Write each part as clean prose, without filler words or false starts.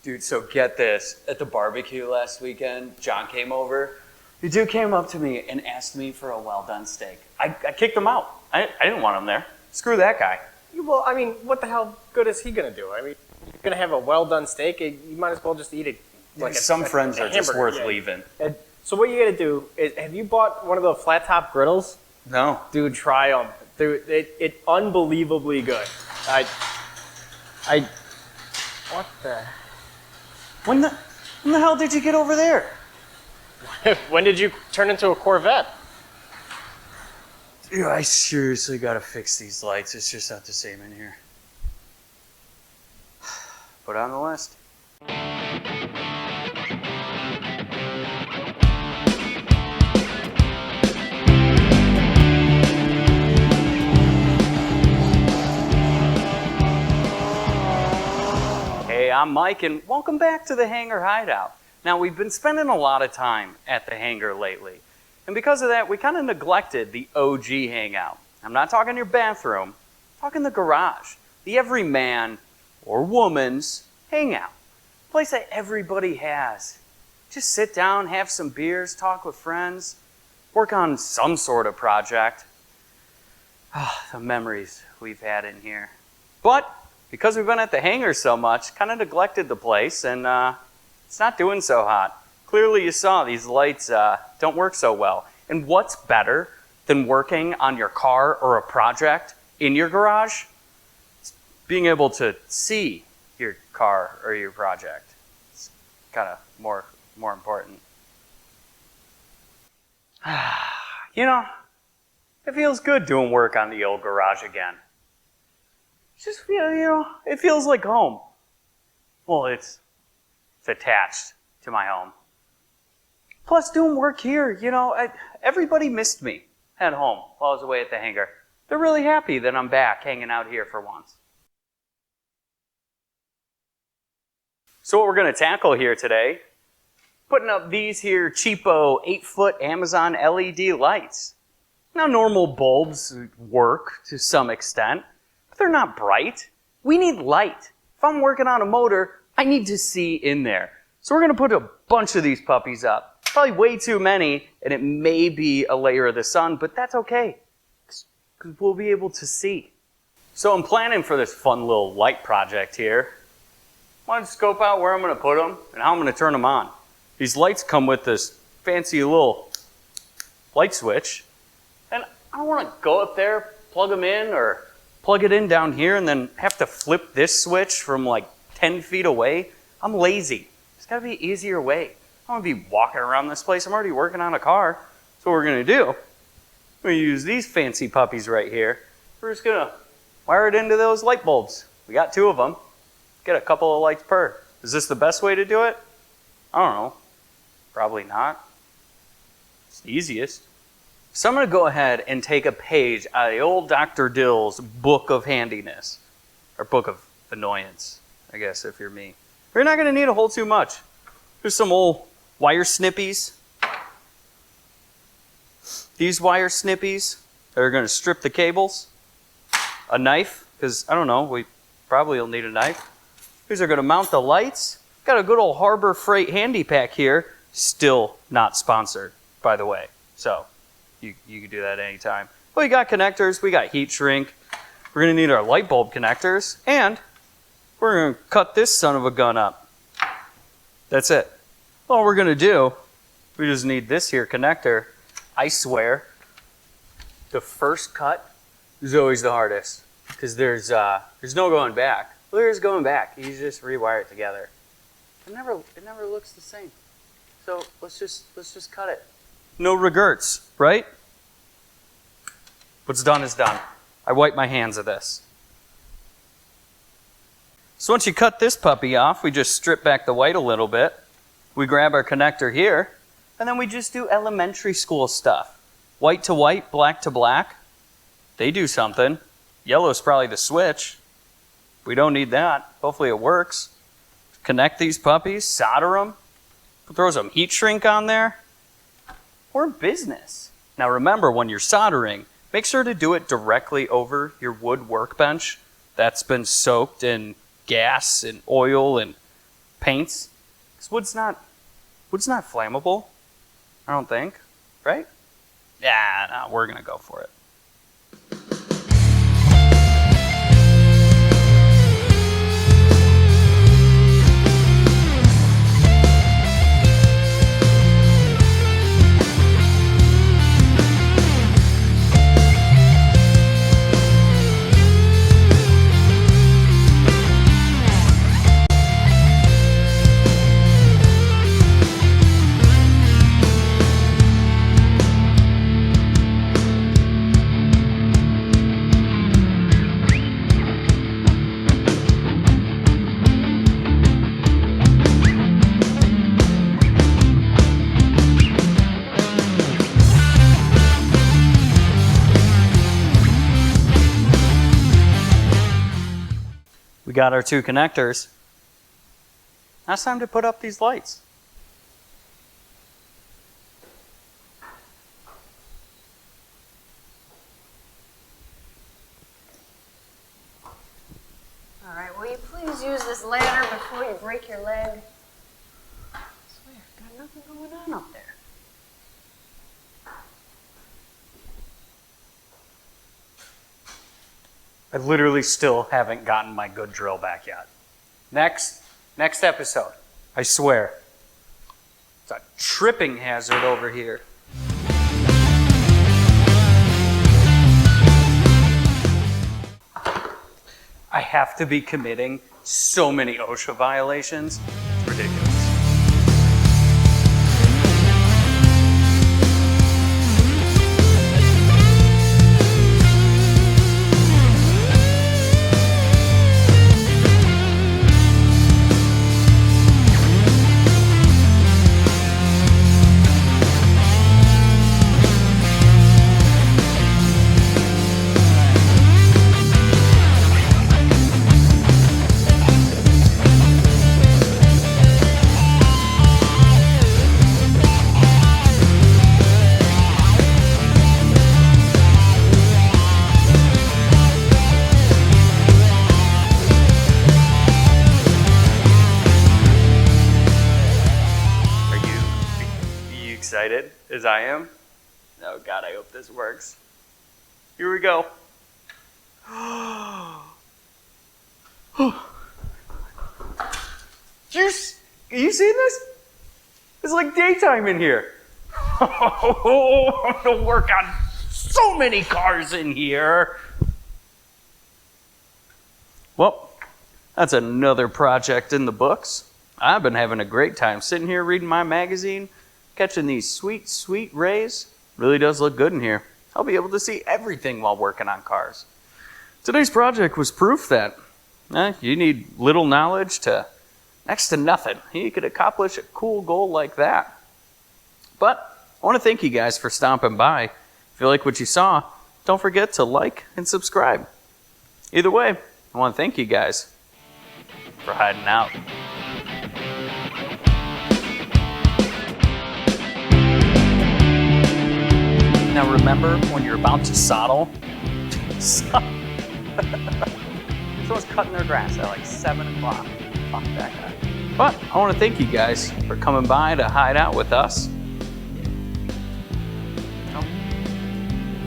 Dude, so get this. At the barbecue last weekend, John came over. The dude came up to me and asked me for a well-done steak. I kicked him out. I didn't want him there. Screw that guy. Well, I mean, what the hell good is he going to do? I mean, you're going to have a well-done steak, you might as well just eat it like Some friends are just worth leaving. So what you got to do is, have you bought one of those flat-top griddles? No. Dude, try them. Dude, it's unbelievably good. What the? When the hell did you get over there? When did you turn into a Corvette? Dude, I seriously gotta fix these lights. It's just not the same in here. Put it on the list. Hey, I'm Mike, and welcome back to the Hangar Hideout. Now, we've been spending a lot of time at the hangar lately, and because of that, we kind of neglected the OG hangout. I'm not talking your bathroom, I'm talking the garage, the every man or woman's hangout, a place that everybody has. Just sit down, have some beers, talk with friends, work on some sort of project. The memories we've had in here. But because we've been at the hangar so much, kind of neglected the place, and it's not doing so hot. Clearly you saw these lights don't work so well. And what's better than working on your car or a project in your garage? It's being able to see your car or your project. It's kind of more important. You know, it feels good doing work on the old garage again. Just, it feels like home. Well, it's attached to my home. Plus, doing work here, everybody missed me at home while I was away at the hangar. They're really happy that I'm back hanging out here for once. So what we're going to tackle here today, putting up these here cheapo 8-foot Amazon LED lights. Now, normal bulbs work to some extent, but they're not bright. We need light. If I'm working on a motor, I need to see in there. So we're going to put a bunch of these puppies up. Probably way too many, and it may be a layer of the sun, but that's okay, because we'll be able to see. So I'm planning for this fun little light project here. I want to scope out where I'm going to put them and how I'm going to turn them on. These lights come with this fancy little light switch, and I don't want to go up there, plug them in, or plug it in down here, and then have to flip this switch from like 10 feet away. I'm lazy. There's got to be an easier way. I don't want to be walking around this place. I'm already working on a car. So what we're going to do, we're going to use these fancy puppies right here. We're just going to wire it into those light bulbs. We got 2 of them. Get a couple of lights per. Is this the best way to do it? I don't know. Probably not. It's the easiest. So I'm going to go ahead and take a page out of the old Dr. Dill's Book of Handiness. Or Book of Annoyance, I guess, if you're me. You're not going to need a whole too much. There's some old wire snippies. These wire snippies that are going to strip the cables. A knife, because, I don't know, we probably will need a knife. These are going to mount the lights. Got a good old Harbor Freight handy pack here. Still not sponsored, by the way. So, you can do that anytime. Well, we got connectors. We got heat shrink. We're going to need our light bulb connectors. And we're going to cut this son of a gun up. That's it. All we're going to do, we just need this here connector. I swear, the first cut is always the hardest because there's no going back. Well, there's going back. You just rewire it together. It never looks the same. So let's just cut it. No regrets, right? What's done is done. I wipe my hands of this. So once you cut this puppy off, we just strip back the white a little bit. We grab our connector here, and then we just do elementary school stuff. White to white, black to black. They do something. Yellow's probably the switch. We don't need that. Hopefully it works. Connect these puppies, solder them, throw some heat shrink on there. We're in business. Now remember, when you're soldering, make sure to do it directly over your wood workbench that's been soaked in gas and oil and paints. Because wood's not flammable, I don't think, right? Yeah, no, we're gonna go for it. We got our 2 connectors. Now it's time to put up these lights. All right, will you please use this ladder before you break your leg? I swear, got nothing going on up there. I literally still haven't gotten my good drill back yet. Next episode, I swear. It's a tripping hazard over here. I have to be committing so many OSHA violations. It's ridiculous. Excited as I am? Oh God, I hope this works. Here we go. You see this? It's like daytime in here. I'm gonna work on so many cars in here. Well, that's another project in the books. I've been having a great time sitting here reading my magazine, catching these sweet, sweet rays. Really does look good in here. I'll be able to see everything while working on cars. Today's project was proof that you need little knowledge to next to nothing. You could accomplish a cool goal like that. But I want to thank you guys for stopping by. If you like what you saw, don't forget to like and subscribe. Either way, I want to thank you guys for hiding out. Now remember, when you're about to soddle, someone's cutting their grass at like 7 o'clock. Fuck that guy. But I want to thank you guys for coming by to hide out with us.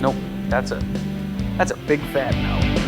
Nope, that's a big fat no.